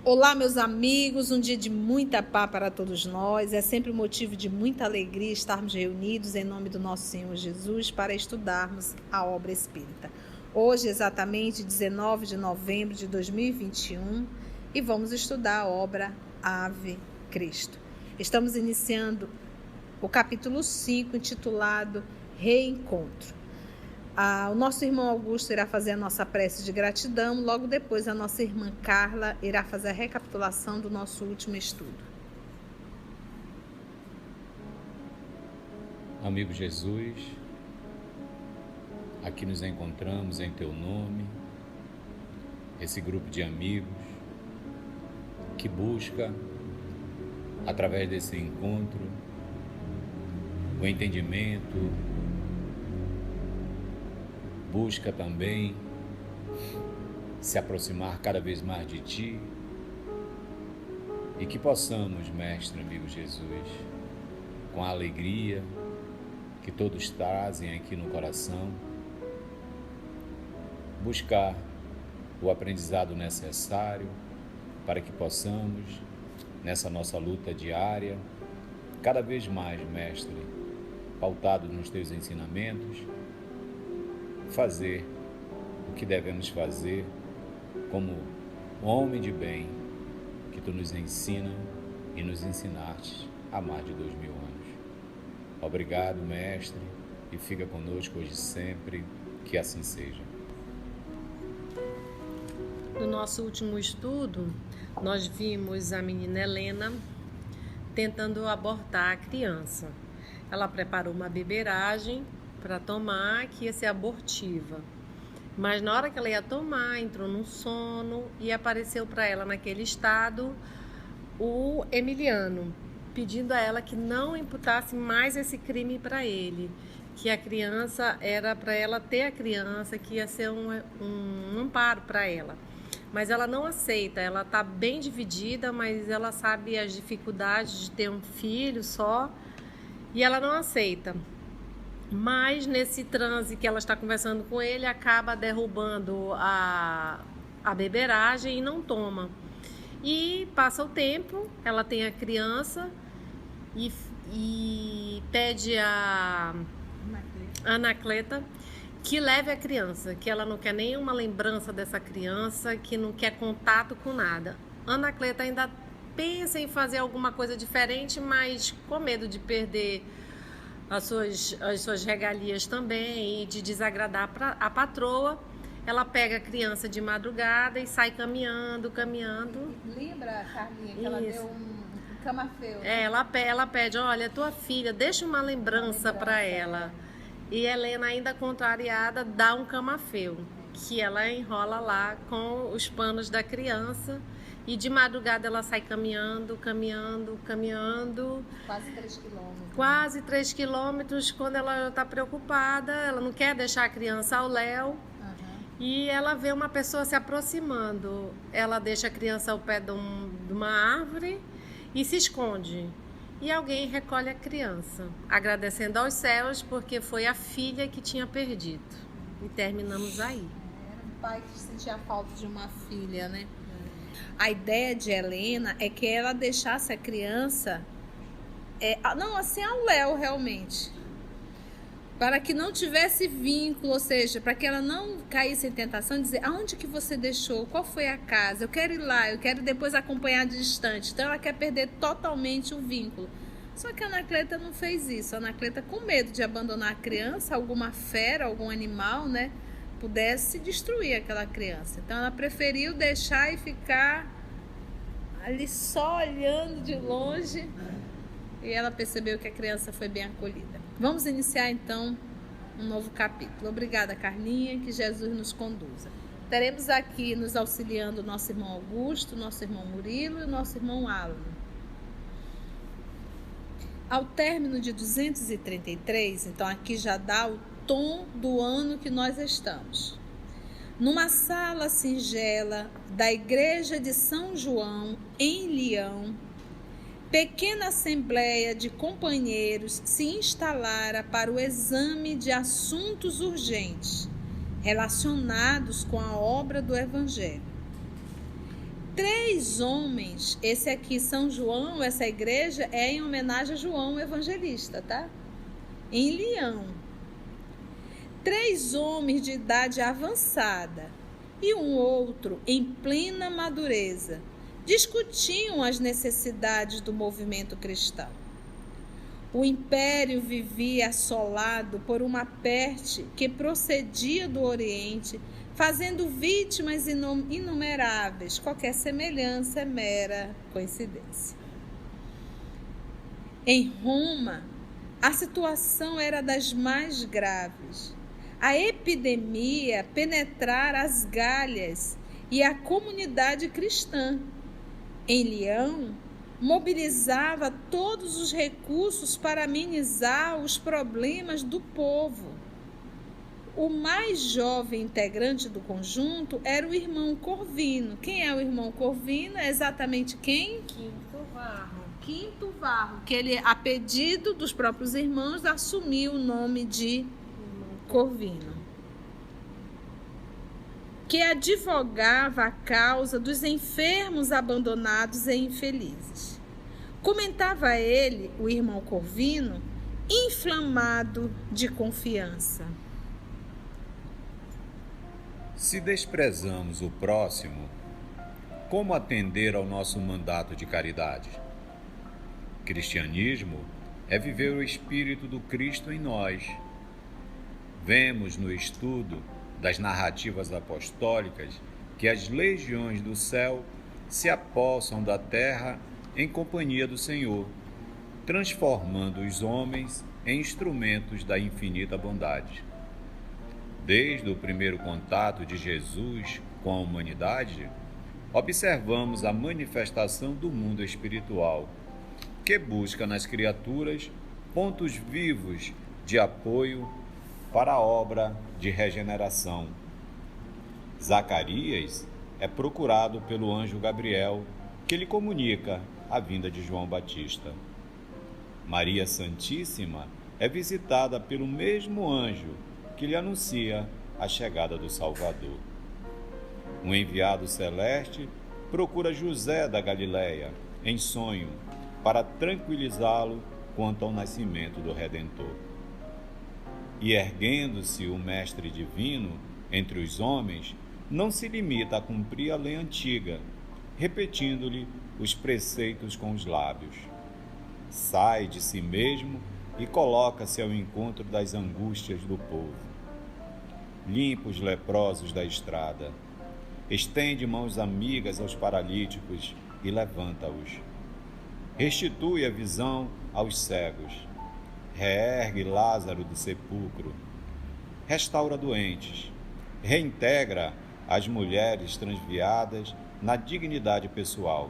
Olá, meus amigos, um dia de muita paz para todos nós. É sempre um motivo de muita alegria estarmos reunidos em nome do nosso Senhor Jesus para estudarmos a obra espírita. Hoje, exatamente 19 de novembro de 2021, e vamos estudar a obra Ave Cristo. Estamos iniciando o capítulo 5, intitulado Reencontro. O nosso irmão Augusto irá fazer a nossa prece de gratidão, logo depois a nossa irmã Carla irá fazer a recapitulação do nosso último estudo. Amigo Jesus, aqui nos encontramos em Teu nome, esse grupo de amigos que busca, através desse encontro, o entendimento, busca também se aproximar cada vez mais de Ti e que possamos, Mestre, amigo Jesus, com a alegria que todos trazem aqui no coração, buscar o aprendizado necessário para que possamos, nessa nossa luta diária, cada vez mais, Mestre, pautado nos Teus ensinamentos, fazer o que devemos fazer como homem de bem que Tu nos ensina e nos ensinaste há mais de 2000 anos. Obrigado, Mestre, e fica conosco hoje e sempre, que assim seja. No nosso último estudo, nós vimos a menina Helena tentando abortar a criança. Ela preparou uma beberagem para tomar, que ia ser abortiva. Mas na hora que ela ia tomar, entrou num sono e apareceu para ela naquele estado o Emiliano, pedindo a ela que não imputasse mais esse crime para ele, que a criança era para ela ter a criança, que ia ser um amparo para ela. Mas ela não aceita, ela está bem dividida, mas ela sabe as dificuldades de ter um filho só e ela não aceita. Mas nesse transe que ela está conversando com ele, acaba derrubando a beberagem e não toma. E passa o tempo, ela tem a criança e pede a Anacleta que leve a criança, que ela não quer nenhuma lembrança dessa criança, que não quer contato com nada. Anacleta ainda pensa em fazer alguma coisa diferente, mas com medo de perder as suas regalias também e de desagradar a patroa, ela pega a criança de madrugada e sai caminhando. Lembra, Carlinha, que ela deu um camafeu? Né? Ela pede, olha, tua filha, deixa uma lembrança para ela. E Helena, ainda contrariada, dá um camafeu, que ela enrola lá com os panos da criança. E de madrugada ela sai caminhando. Quase 3 quilômetros, quando ela está preocupada, ela não quer deixar a criança ao léu. E ela vê uma pessoa se aproximando. Ela deixa a criança ao pé de uma árvore e se esconde. E alguém recolhe a criança, agradecendo aos céus porque foi a filha que tinha perdido. E terminamos aí. Era um pai que sentia falta de uma filha, né? A ideia de Helena é que ela deixasse a criança, ao léu realmente, para que não tivesse vínculo, ou seja, para que ela não caísse em tentação de dizer, aonde que você deixou, qual foi a casa, eu quero ir lá, eu quero depois acompanhar de distante. Então ela quer perder totalmente o vínculo. Só que a Anacleta não fez isso. A Anacleta, com medo de abandonar a criança, alguma fera, algum animal, né, pudesse destruir aquela criança. Então ela preferiu deixar e ficar ali só olhando de longe, e ela percebeu que a criança foi bem acolhida. Vamos iniciar então um novo capítulo. Obrigada, Carlinha, que Jesus nos conduza. Teremos aqui nos auxiliando o nosso irmão Augusto, nosso irmão Murilo e o nosso irmão Alan. Ao término de 233, então aqui já dá o tom do ano que nós estamos. Numa sala singela da igreja de São João, em Lyon, pequena assembleia de companheiros se instalara para o exame de assuntos urgentes relacionados com a obra do Evangelho. 3 homens, esse aqui São João, essa igreja é em homenagem a João Evangelista, tá? Em Leão. 3 homens de idade avançada e um outro em plena madureza discutiam as necessidades do movimento cristão. O império vivia assolado por uma peste que procedia do Oriente, fazendo vítimas inumeráveis. Qualquer semelhança é mera coincidência. Em Roma, a situação era das mais graves. A epidemia penetrara as Gálias e a comunidade cristã. Em Leão, mobilizava todos os recursos para amenizar os problemas do povo. O mais jovem integrante do conjunto era o irmão Corvino. Quem é o irmão Corvino? É exatamente quem? Quinto Varro, que ele, a pedido dos próprios irmãos, assumiu o nome de Corvino, que advogava a causa dos enfermos, abandonados e infelizes. Comentava ele, o irmão Corvino, inflamado de confiança. Se desprezamos o próximo, como atender ao nosso mandato de caridade? Cristianismo é viver o Espírito do Cristo em nós. Vemos no estudo das narrativas apostólicas que as legiões do céu se apossam da terra em companhia do Senhor, transformando os homens em instrumentos da infinita bondade. Desde o primeiro contato de Jesus com a humanidade, observamos a manifestação do mundo espiritual, que busca nas criaturas pontos vivos de apoio para a obra de regeneração. Zacarias é procurado pelo anjo Gabriel, que lhe comunica a vinda de João Batista. Maria Santíssima é visitada pelo mesmo anjo que lhe anuncia a chegada do Salvador. Um enviado celeste procura José da Galileia, em sonho, para tranquilizá-lo quanto ao nascimento do Redentor. E erguendo-se o Mestre Divino entre os homens, não se limita a cumprir a lei antiga, repetindo-lhe os preceitos com os lábios. Sai de si mesmo e coloca-se ao encontro das angústias do povo. Limpa os leprosos da estrada, estende mãos amigas aos paralíticos e levanta-os. Restitui a visão aos cegos, reergue Lázaro do sepulcro, restaura doentes, reintegra as mulheres transviadas na dignidade pessoal,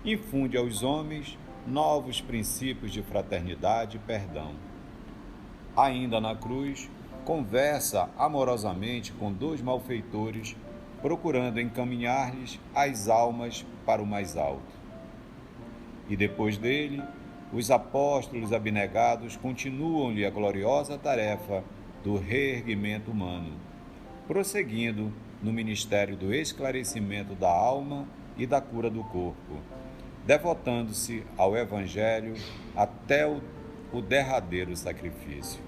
infunde aos homens novos princípios de fraternidade e perdão. Ainda na cruz, conversa amorosamente com 2 malfeitores, procurando encaminhar-lhes as almas para o mais alto. E depois dele, os apóstolos abnegados continuam-lhe a gloriosa tarefa do reerguimento humano, prosseguindo no ministério do esclarecimento da alma e da cura do corpo, devotando-se ao Evangelho até o derradeiro sacrifício.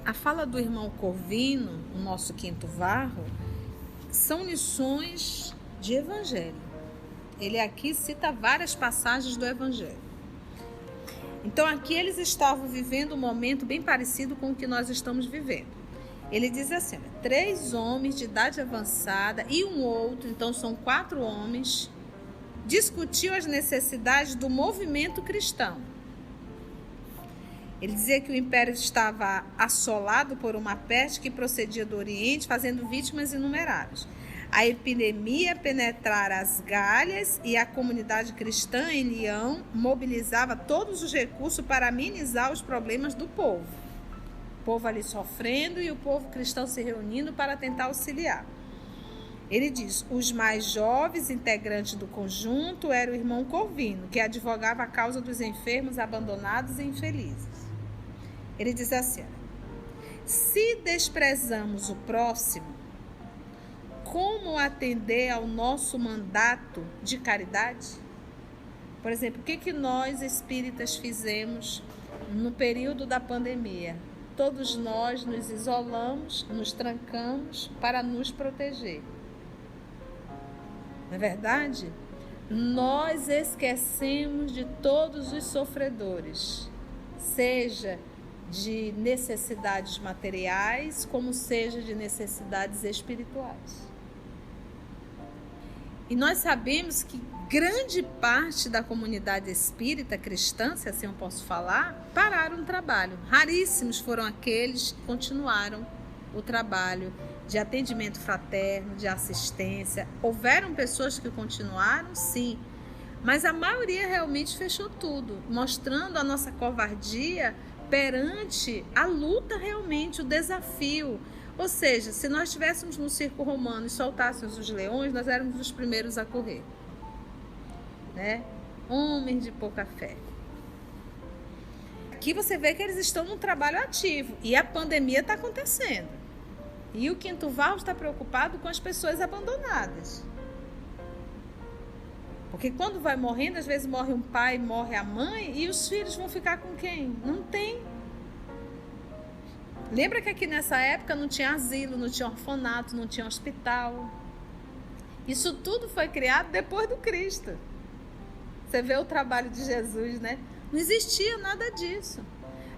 A fala do irmão Corvino, o nosso Quinto Varro, são lições de Evangelho. Ele aqui cita várias passagens do Evangelho. Então aqui eles estavam vivendo um momento bem parecido com o que nós estamos vivendo. Ele diz assim, 3 homens de idade avançada e um outro, então são 4 homens, discutiam as necessidades do movimento cristão. Ele dizia que o império estava assolado por uma peste que procedia do Oriente, fazendo vítimas inumeráveis. A epidemia penetrara as Gálias e a comunidade cristã em Leão mobilizava todos os recursos para amenizar os problemas do povo. O povo ali sofrendo e o povo cristão se reunindo para tentar auxiliar. Ele diz: os mais jovens integrantes do conjunto eram o irmão Corvino, que advogava a causa dos enfermos, abandonados e infelizes. Ele diz assim: se desprezamos o próximo, como atender ao nosso mandato de caridade? Por exemplo, o que nós espíritas fizemos no período da pandemia? Todos nós nos isolamos, nos trancamos para nos proteger. Não é verdade? Nós esquecemos de todos os sofredores, seja de necessidades materiais, como seja de necessidades espirituais. E nós sabemos que grande parte da comunidade espírita cristã, se assim eu posso falar, pararam o trabalho. Raríssimos foram aqueles que continuaram o trabalho de atendimento fraterno, de assistência. Houveram pessoas que continuaram, sim, mas a maioria realmente fechou tudo, mostrando a nossa covardia perante a luta realmente, o desafio. Ou seja, se nós estivéssemos no circo romano e soltássemos os leões, nós éramos os primeiros a correr. Né? Homens de pouca fé. Aqui você vê que eles estão num trabalho ativo e a pandemia está acontecendo. E o Quinto Varro está preocupado com as pessoas abandonadas. Porque quando vai morrendo, às vezes morre um pai, morre a mãe, e os filhos vão ficar com quem? Não tem. Lembra que aqui nessa época não tinha asilo, não tinha orfanato, não tinha hospital. Isso tudo foi criado depois do Cristo. Você vê o trabalho de Jesus, né? Não existia nada disso.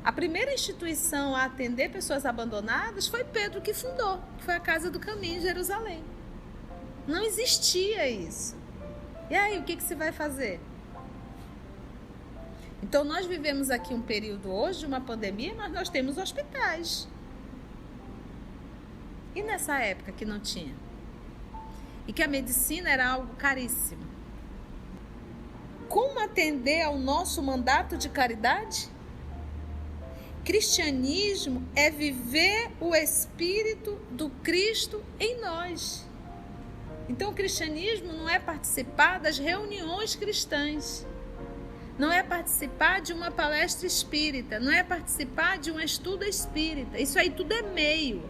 A primeira instituição a atender pessoas abandonadas foi Pedro que fundou, que foi a Casa do Caminho em Jerusalém. Não existia isso. E aí, o que você vai fazer? Então, nós vivemos aqui um período hoje de uma pandemia, mas nós temos hospitais. E nessa época que não tinha? E que a medicina era algo caríssimo. Como atender ao nosso mandato de caridade? Cristianismo é viver o Espírito do Cristo em nós. Então, o cristianismo não é participar das reuniões cristãs, não é participar de uma palestra espírita, não é participar de um estudo espírita. Isso aí tudo é meio.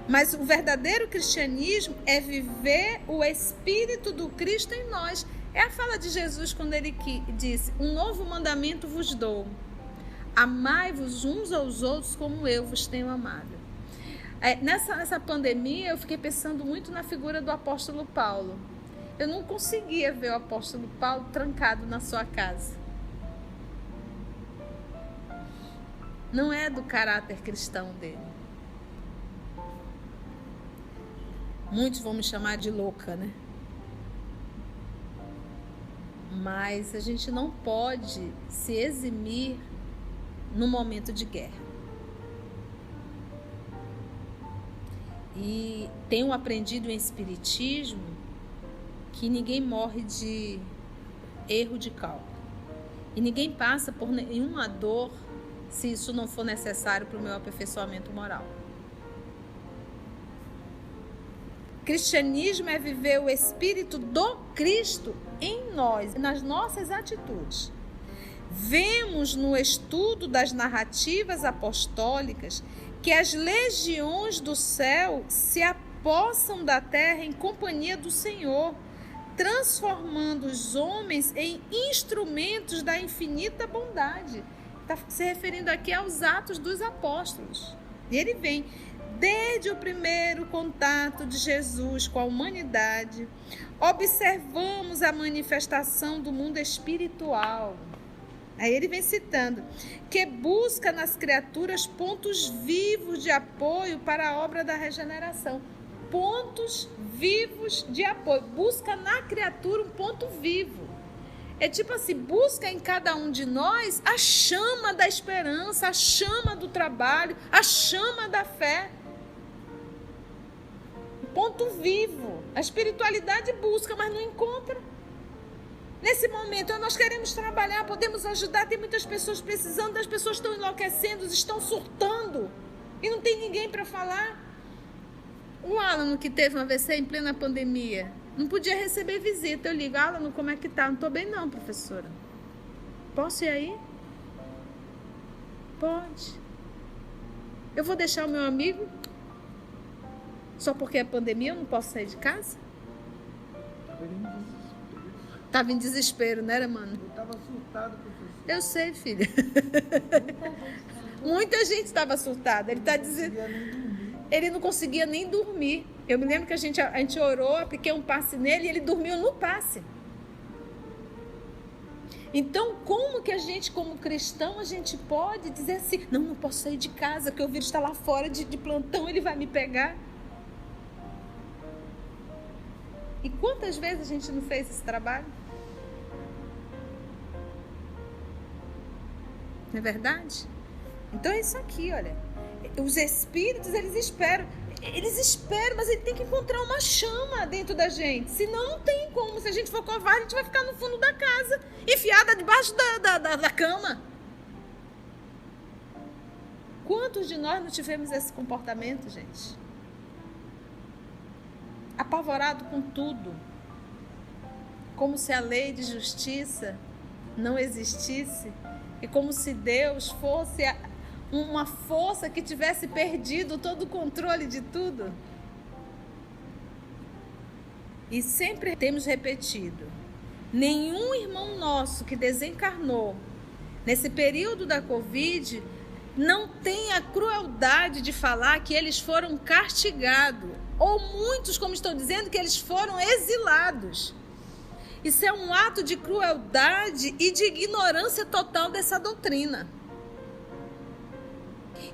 Mas o verdadeiro cristianismo é viver o Espírito do Cristo em nós. É a fala de Jesus quando ele disse: um novo mandamento vos dou. Amai-vos uns aos outros como eu vos tenho amado. Nessa pandemia eu fiquei pensando muito na figura do apóstolo Paulo. Eu não conseguia ver o apóstolo Paulo trancado na sua casa. Não é do caráter cristão dele. Muitos vão me chamar de louca, né? Mas a gente não pode se eximir no momento de guerra. E tenho aprendido em espiritismo que ninguém morre de erro de cálculo. E ninguém passa por nenhuma dor se isso não for necessário para o meu aperfeiçoamento moral. Cristianismo é viver o Espírito do Cristo em nós, nas nossas atitudes. Vemos no estudo das narrativas apostólicas que as legiões do céu se apossam da terra em companhia do Senhor, transformando os homens em instrumentos da infinita bondade. Está se referindo aqui aos atos dos apóstolos. E ele vem desde o primeiro contato de Jesus com a humanidade. Observamos a manifestação do mundo espiritual. Aí ele vem citando, que busca nas criaturas pontos vivos de apoio para a obra da regeneração. Pontos vivos de apoio. Busca na criatura um ponto vivo. É tipo assim, busca em cada um de nós a chama da esperança, a chama do trabalho, a chama da fé. Ponto vivo. A espiritualidade busca, mas não encontra. Nesse momento, nós queremos trabalhar, podemos ajudar, tem muitas pessoas precisando, as pessoas estão enlouquecendo, estão surtando e não tem ninguém para falar. O Alan, que teve um AVC em plena pandemia, não podia receber visita. Eu ligo: Alan, como é que tá? Não tô bem não, professora. Posso ir aí? Pode. Eu vou deixar o meu amigo? Só porque é pandemia eu não posso sair de casa? Tava em desespero, né, mano? Eu tava surtado, professor. Eu sei, filha. Muita gente estava surtada. Ele tá dizendo... Ele não conseguia nem dormir. Eu me lembro que a gente orou, apliquei um passe nele e ele dormiu no passe. Então, como que a gente, como cristão, a gente pode dizer assim: não posso sair de casa, que o vírus está lá fora de plantão, ele vai me pegar? E quantas vezes a gente não fez esse trabalho? Não é verdade? Então é isso aqui, olha. Os espíritos, eles esperam, mas ele tem que encontrar uma chama dentro da gente. Senão não tem como. Se a gente for covarde, a gente vai ficar no fundo da casa, enfiada debaixo da cama. Quantos de nós não tivemos esse comportamento, gente? Apavorado com tudo. Como se a lei de justiça não existisse. E como se Deus fosse uma força que tivesse perdido todo o controle de tudo. E sempre temos repetido: nenhum irmão nosso que desencarnou nesse período da Covid não tem a crueldade de falar que eles foram castigados, ou muitos, como estão dizendo, que eles foram exilados. Isso é um ato de crueldade e de ignorância total dessa doutrina.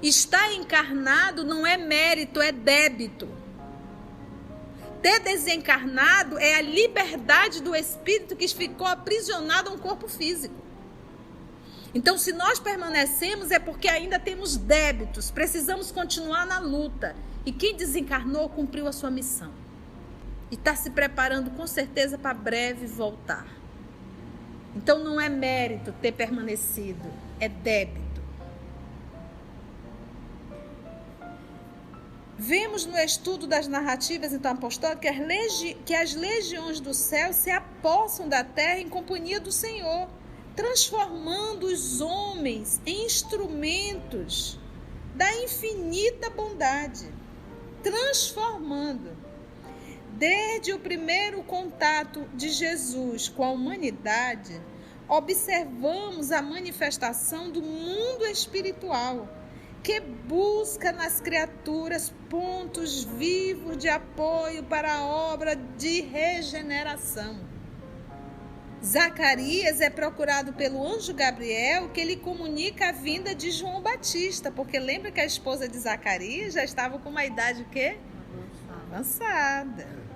Estar encarnado não é mérito, é débito. Ter desencarnado é a liberdade do espírito que ficou aprisionado a um corpo físico. Então, se nós permanecemos, é porque ainda temos débitos, precisamos continuar na luta. E quem desencarnou cumpriu a sua missão. E está se preparando com certeza para breve voltar. Então não é mérito ter permanecido, é débito. Vemos no estudo das narrativas então apostólicas que as legiões do céu se apossam da terra em companhia do Senhor, transformando os homens em instrumentos da infinita bondade. Transformando. Desde o primeiro contato de Jesus com a humanidade, observamos a manifestação do mundo espiritual, que busca nas criaturas pontos vivos de apoio para a obra de regeneração. Zacarias é procurado pelo anjo Gabriel, que lhe comunica a vinda de João Batista, porque lembra que a esposa de Zacarias já estava com uma idade o quê? Avançada.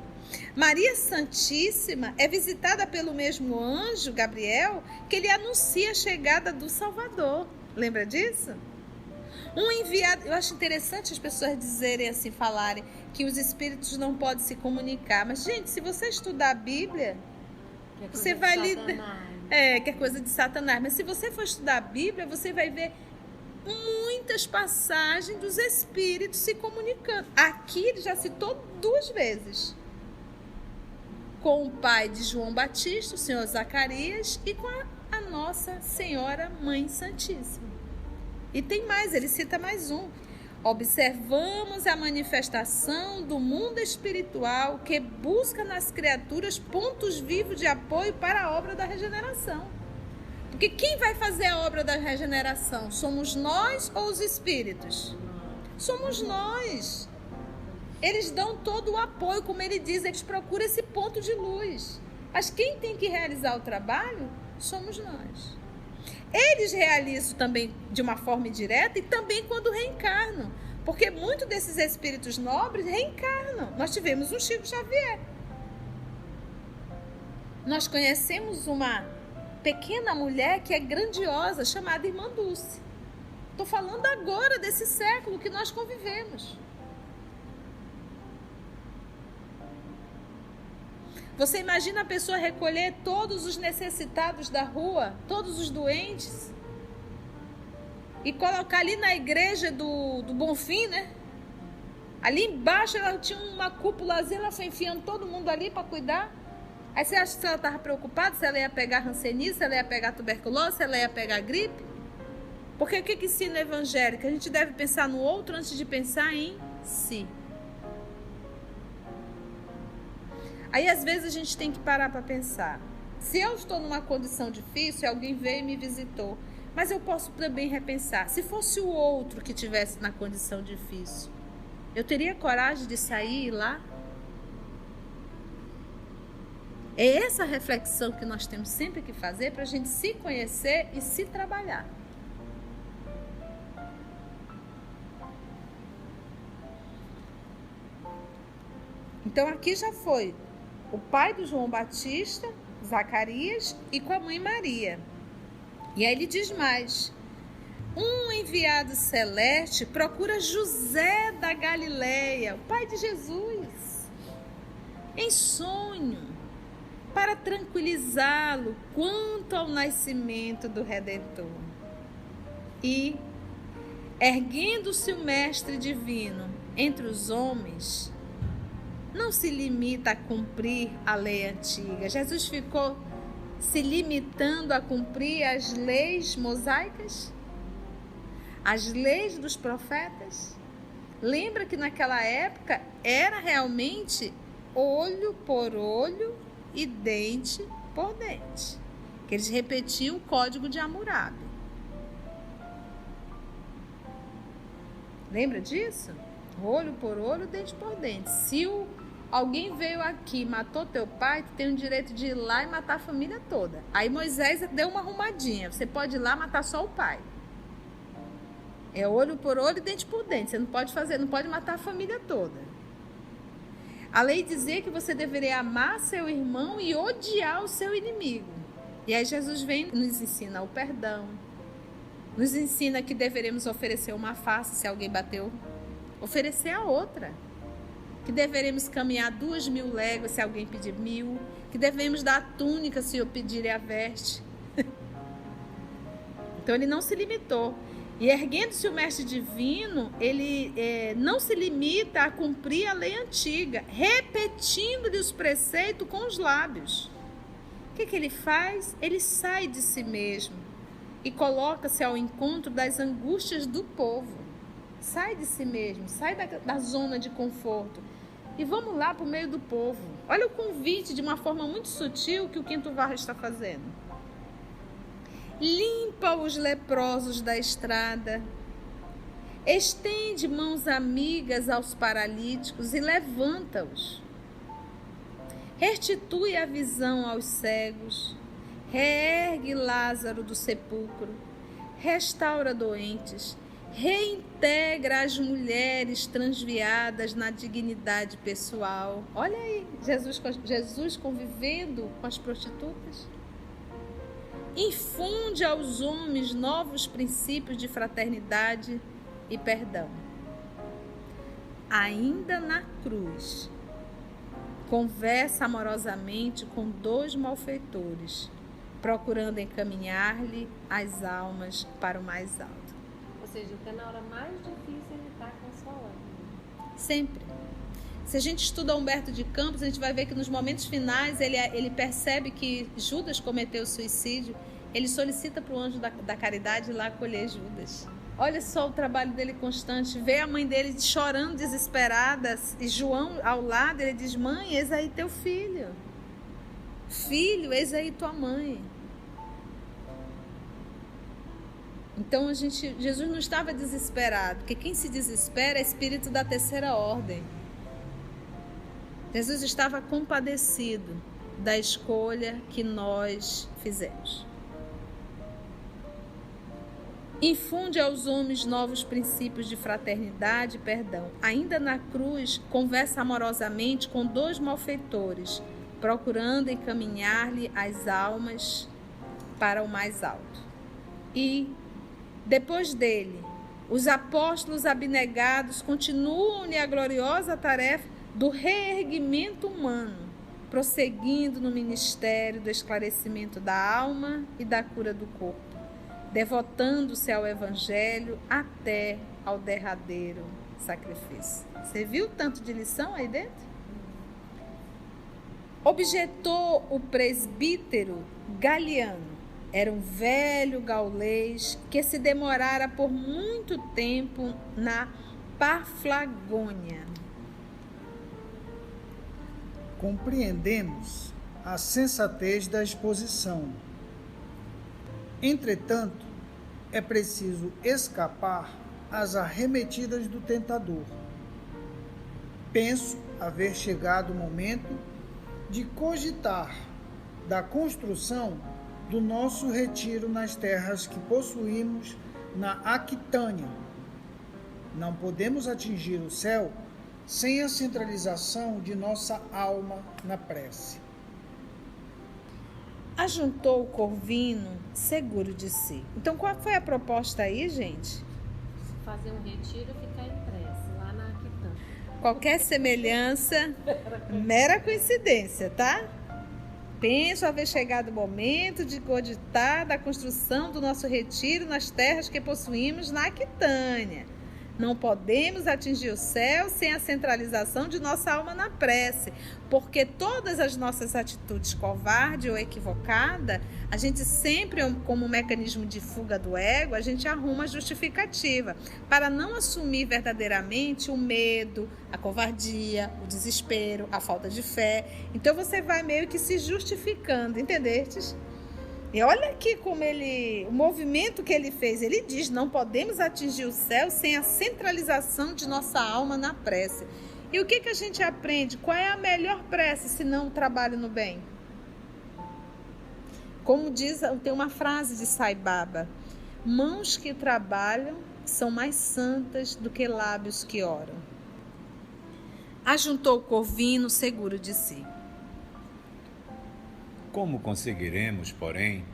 Maria Santíssima é visitada pelo mesmo anjo Gabriel, que lhe anuncia a chegada do Salvador. Lembra disso? Um enviado. Eu acho interessante as pessoas dizerem assim, falarem que os espíritos não podem se comunicar. Mas, gente, se você estudar a Bíblia, você vai lidar. Que é coisa de Satanás. Mas se você for estudar a Bíblia, você vai ver muitas passagens dos espíritos se comunicando. Aqui ele já citou 2 vezes. Com o pai de João Batista, o Senhor Zacarias, e com a Nossa Senhora Mãe Santíssima. E tem mais, ele cita mais um. Observamos a manifestação do mundo espiritual que busca nas criaturas pontos vivos de apoio para a obra da regeneração. Porque quem vai fazer a obra da regeneração? Somos nós ou os espíritos? Somos nós. Eles dão todo o apoio, como ele diz, eles procuram esse ponto de luz. Mas quem tem que realizar o trabalho somos nós. Eles realizam também de uma forma indireta e também quando reencarnam. Porque muitos desses espíritos nobres reencarnam. Nós tivemos um Chico Xavier. Nós conhecemos uma pequena mulher que é grandiosa, chamada Irmã Dulce. Estou falando agora desse século que nós convivemos. Você imagina a pessoa recolher todos os necessitados da rua, todos os doentes, e colocar ali na igreja do Bonfim, né? Ali embaixo ela tinha uma cúpulazinha, ela foi enfiando todo mundo ali para cuidar. Aí você acha que ela estava preocupada se ela ia pegar hanseníase, se ela ia pegar tuberculose, se ela ia pegar gripe? Porque o que ensina o evangelho? Que a gente deve pensar no outro antes de pensar em si. Aí às vezes a gente tem que parar para pensar. Se eu estou numa condição difícil, alguém veio e me visitou, mas eu posso também repensar. Se fosse o outro que estivesse na condição difícil, eu teria coragem de sair lá? É essa reflexão que nós temos sempre que fazer para a gente se conhecer e se trabalhar. Então aqui já foi o pai do João Batista, Zacarias, e com a mãe Maria. E aí ele diz mais: um enviado celeste procura José da Galileia, o pai de Jesus, em sonho, para tranquilizá-lo quanto ao nascimento do Redentor. E, erguendo-se o Mestre Divino entre os homens, não se limita a cumprir a lei antiga. Jesus ficou se limitando a cumprir as leis mosaicas? As leis dos profetas? Lembra que naquela época era realmente olho por olho e dente por dente. Que eles repetiam o código de Hammurabi. Lembra disso? Olho por olho, dente por dente. Se alguém veio aqui e matou teu pai, tu tem o direito de ir lá e matar a família toda. Aí Moisés deu uma arrumadinha. Você pode ir lá matar só o pai. É olho por olho e dente por dente. Você não pode fazer, não pode matar a família toda. A lei dizia que você deveria amar seu irmão e odiar o seu inimigo. E aí Jesus vem e nos ensina o perdão. Nos ensina que deveremos oferecer uma face se alguém bateu. Oferecer a outra. Que deveremos caminhar 2.000 léguas se alguém pedir 1.000. Que devemos dar a túnica se eu pedir a veste. Então ele não se limitou. E erguendo-se o Mestre Divino, ele não se limita a cumprir a lei antiga, repetindo-lhe os preceitos com os lábios. O que ele faz? Ele sai de si mesmo e coloca-se ao encontro das angústias do povo. Sai de si mesmo, sai da zona de conforto e vamos lá para o meio do povo. Olha o convite de uma forma muito sutil que o Quinto Varro está fazendo. Limpa os leprosos da estrada, estende mãos amigas aos paralíticos e levanta-os. Restitui a visão aos cegos, reergue Lázaro do sepulcro, restaura doentes, reintegra as mulheres transviadas na dignidade pessoal. Olha aí, Jesus convivendo com as prostitutas. Infunde aos homens novos princípios de fraternidade e perdão. Ainda na cruz, conversa amorosamente com 2 malfeitores, procurando encaminhar-lhe as almas para o mais alto. Ou seja, até na hora mais difícil ele está consolando. Sempre. Se a gente estuda Humberto de Campos, a gente vai ver que nos momentos finais ele percebe que Judas cometeu suicídio. Ele solicita para o anjo da caridade ir lá acolher Judas. Olha só o trabalho dele constante. Vê a mãe dele chorando, desesperada. E João ao lado, ele diz: mãe, eis aí teu filho. Filho, eis aí tua mãe. Então Jesus não estava desesperado, porque quem se desespera é espírito da terceira ordem. Jesus estava compadecido da escolha que nós fizemos. Infunde aos homens novos princípios de fraternidade e perdão. Ainda na cruz, conversa amorosamente com 2 malfeitores, procurando encaminhar-lhe as almas para o mais alto. E, depois dele, os apóstolos abnegados continuam-lhe a gloriosa tarefa do reerguimento humano, prosseguindo no ministério do esclarecimento da alma e da cura do corpo, devotando-se ao Evangelho até ao derradeiro sacrifício. Você viu o tanto de lição aí dentro? Objetou o presbítero Galiano. Era um velho gaulês que se demorara por muito tempo na Paflagônia. Compreendemos a sensatez da exposição. Entretanto, é preciso escapar às arremetidas do tentador. Penso haver chegado o momento de cogitar da construção do nosso retiro nas terras que possuímos na Aquitânia. Não podemos atingir o céu sem a centralização de nossa alma na prece. Ajuntou o Corvino, seguro de si. Então, qual foi a proposta aí, gente? Fazer um retiro e ficar em prece, lá na Aquitânia. Qualquer semelhança, mera coincidência, tá? Penso haver chegado o momento de cogitar da construção do nosso retiro nas terras que possuímos na Aquitânia. Não podemos atingir o céu sem a centralização de nossa alma na prece, porque todas as nossas atitudes covardes ou equivocadas, a gente sempre, como um mecanismo de fuga do ego, a gente arruma justificativa para não assumir verdadeiramente o medo, a covardia, o desespero, a falta de fé. Então você vai meio que se justificando, entendestes? E olha aqui como o movimento que ele fez, ele diz, não podemos atingir o céu sem a centralização de nossa alma na prece. E o que a gente aprende? Qual é a melhor prece, se não o trabalho no bem? Como diz, tem uma frase de Sai Baba, mãos que trabalham são mais santas do que lábios que oram. Ajuntou o Corvino, seguro de si. Como conseguiremos, porém,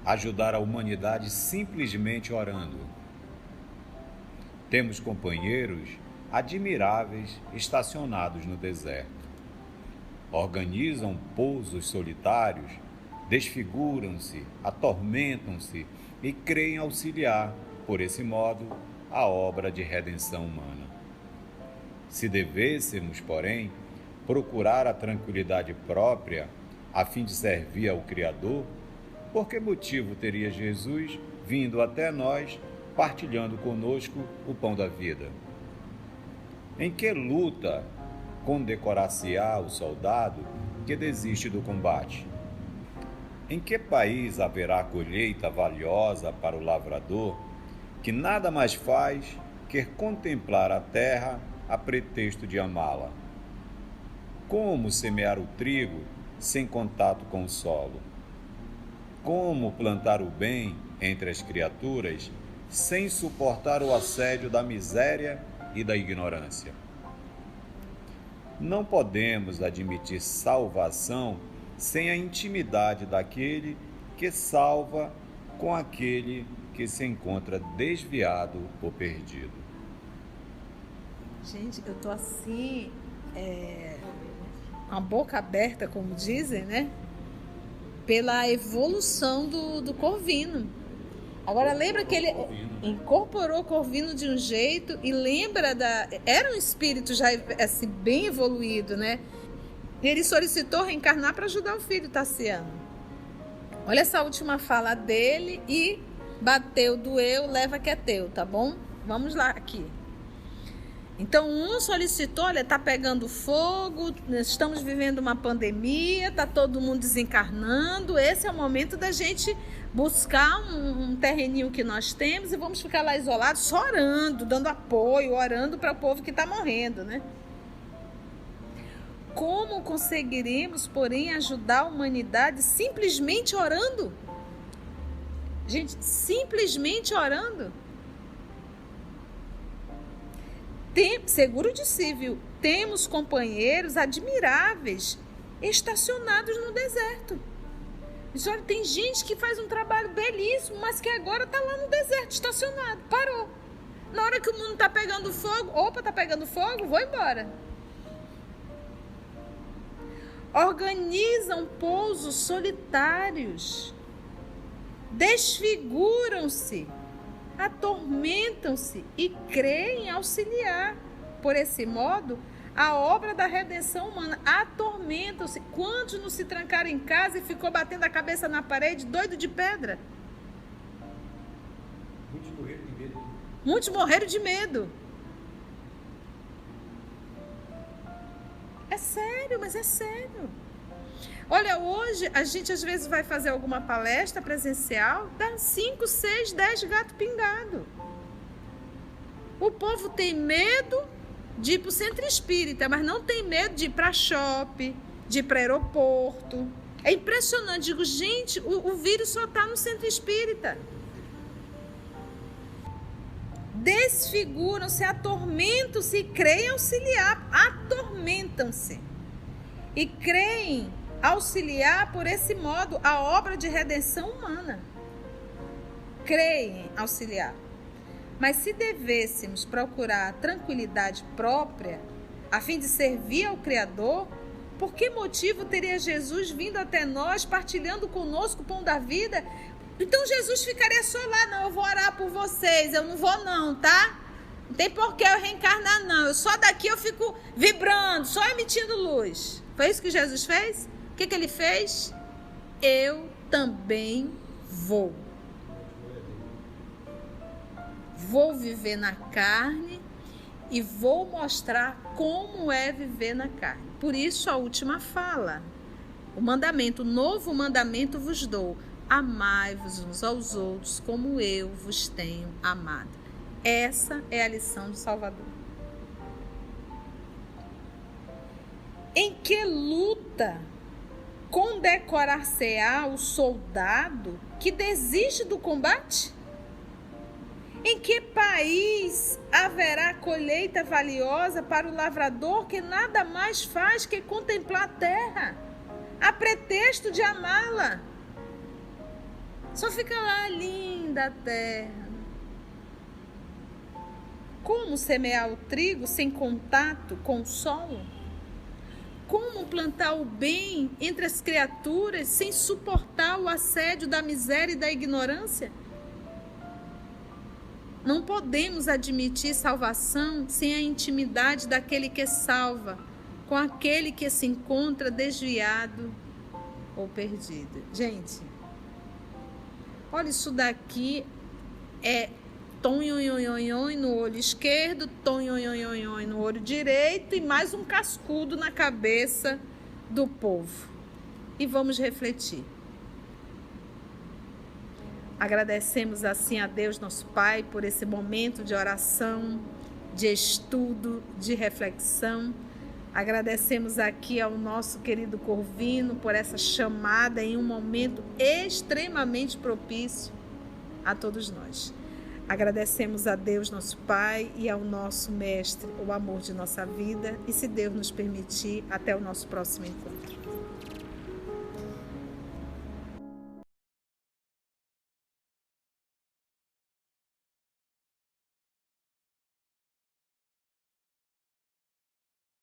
ajudar a humanidade simplesmente orando? Temos companheiros admiráveis estacionados no deserto. Organizam pousos solitários, desfiguram-se, atormentam-se e creem auxiliar, por esse modo, a obra de redenção humana. Se devêssemos, porém, procurar a tranquilidade própria, a fim de servir ao Criador, por que motivo teria Jesus vindo até nós, partilhando conosco o pão da vida? Em que luta condecorar-se-á o soldado que desiste do combate? Em que país haverá colheita valiosa para o lavrador, que nada mais faz que contemplar a terra a pretexto de amá-la? Como semear o trigo sem contato com o solo? Como plantar o bem entre as criaturas sem suportar o assédio da miséria e da ignorância? Não podemos admitir salvação sem a intimidade daquele que salva com aquele que se encontra desviado ou perdido. Gente, eu tô assim... a boca aberta, como dizem, né? Pela evolução do Corvino. Agora, lembra que ele incorporou o Corvino de um jeito e lembra era um espírito já assim, bem evoluído, né? Ele solicitou reencarnar para ajudar o filho Tassiano. Olha essa última fala dele e bateu, doeu, leva que é teu, tá bom? Vamos lá aqui. Então, um solicitou, olha, está pegando fogo, estamos vivendo uma pandemia, está todo mundo desencarnando, esse é o momento da gente buscar um terreninho que nós temos e vamos ficar lá isolados, só orando, dando apoio, orando para o povo que está morrendo, né? Como conseguiremos, porém, ajudar a humanidade simplesmente orando? Gente, simplesmente orando? Seguro de si, viu? Temos companheiros admiráveis estacionados no deserto. Olha, tem gente que faz um trabalho belíssimo, mas que agora está lá no deserto, estacionado, parou. Na hora que o mundo está pegando fogo, opa, está pegando fogo, vou embora. Organizam pousos solitários, desfiguram-se, atormentam-se e creem auxiliar. por esse modo a obra da redenção humana. Atormentam-se. Quantos não se trancaram em casa e ficou batendo a cabeça na parede, doido de pedra? Muitos morreram de medo. Muitos morreram de medo. É sério, mas é sério. Olha, hoje a gente às vezes vai fazer alguma palestra presencial, dá 5, 6, 10 gatos pingados. O povo tem medo de ir para o centro espírita, mas não tem medo de ir para shopping, de ir para aeroporto. É impressionante. Digo, gente, o vírus só está no centro espírita. Desfiguram-se, atormentam-se e creem auxiliar. Atormentam-se e creem auxiliar por esse modo a obra de redenção humana. Creem auxiliar. Mas se devêssemos procurar a tranquilidade própria, a fim de servir ao Criador, por que motivo teria Jesus vindo até nós, partilhando conosco o pão da vida? Então Jesus ficaria só lá. Não, eu vou orar por vocês, eu não vou não, tá? Não tem por que eu reencarnar não, só daqui eu fico vibrando, só emitindo luz. Foi isso que Jesus fez? O que ele fez? Eu também vou. Vou viver na carne e vou mostrar como é viver na carne. Por isso a última fala. O mandamento, o novo mandamento vos dou. Amai-vos uns aos outros como eu vos tenho amado. Essa é a lição do Salvador. Em que luta condecorar-se-á o soldado que desiste do combate? Em que país haverá colheita valiosa para o lavrador que nada mais faz que contemplar a terra, a pretexto de amá-la? Só fica lá, linda a terra. Como semear o trigo sem contato com o solo? Como plantar o bem entre as criaturas sem suportar o assédio da miséria e da ignorância? Não podemos admitir salvação sem a intimidade daquele que salva, com aquele que se encontra desviado ou perdido. Gente, olha, isso daqui é tonhonhonhonhon no olho esquerdo, tonhonhonhonhon no olho direito e mais um cascudo na cabeça do povo. E vamos refletir. Agradecemos assim a Deus, nosso Pai, por esse momento de oração, de estudo, de reflexão. Agradecemos aqui ao nosso querido Corvino por essa chamada em um momento extremamente propício a todos nós. Agradecemos a Deus, nosso Pai, e ao nosso Mestre, o amor de nossa vida. E se Deus nos permitir, até o nosso próximo encontro.